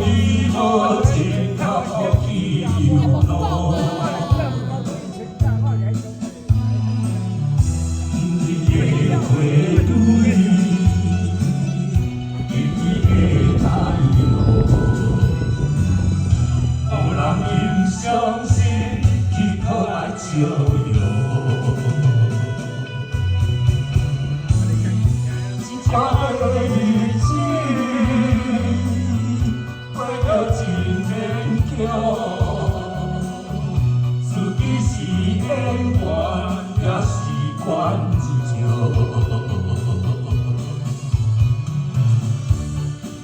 你无情靠起流浪。你的花蕊，你的太阳，予人欣赏心去可爱笑容。 快乐的日子，过着真勉强。自己是演员，也是观众。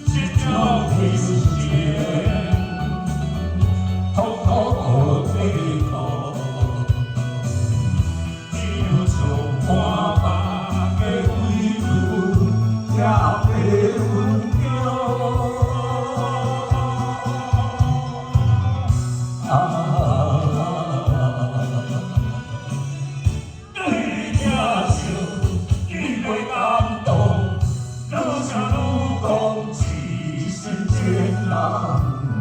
这种平静，通通无抵抗，只有充满梦的归途。 也被温柔对你疼惜，你袂感动，愈想愈讲，一生艰难无。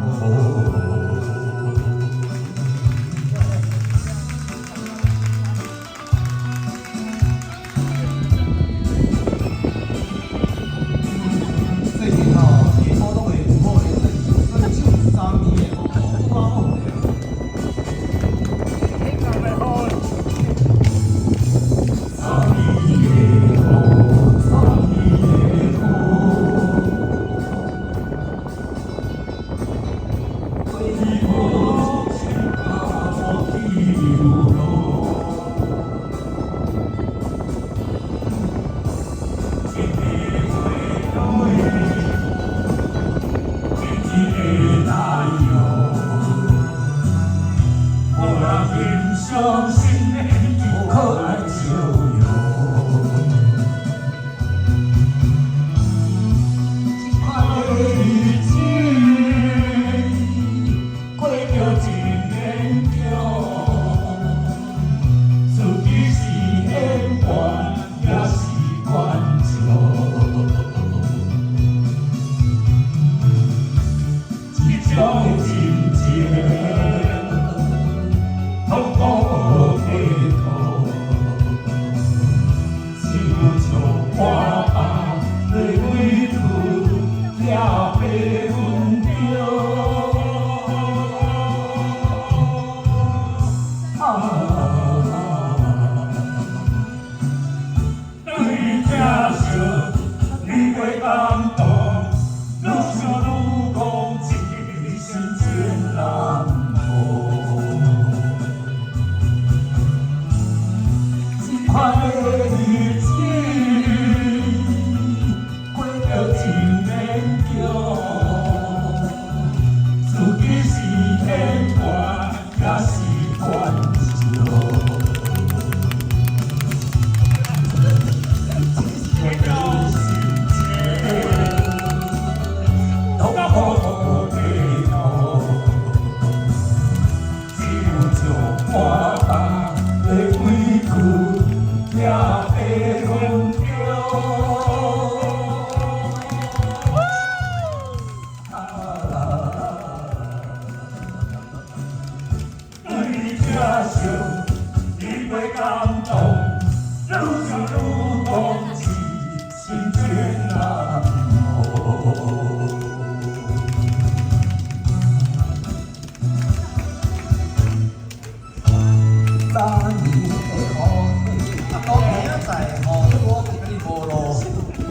相信你可爱笑容，快乐的日子过着真勉强，自己是演员也是观众，这种情节。 通通无抵抗，只有像花瓣泪归途，也被温柔。对你疼惜，你袂感动，愈想愈讲，一生艰难无。 快乐的日子过着真勉强，自己是演员也是观众。这种心情，通通抵抗，只有像花瓣的归途。 也被温柔。对你疼惜。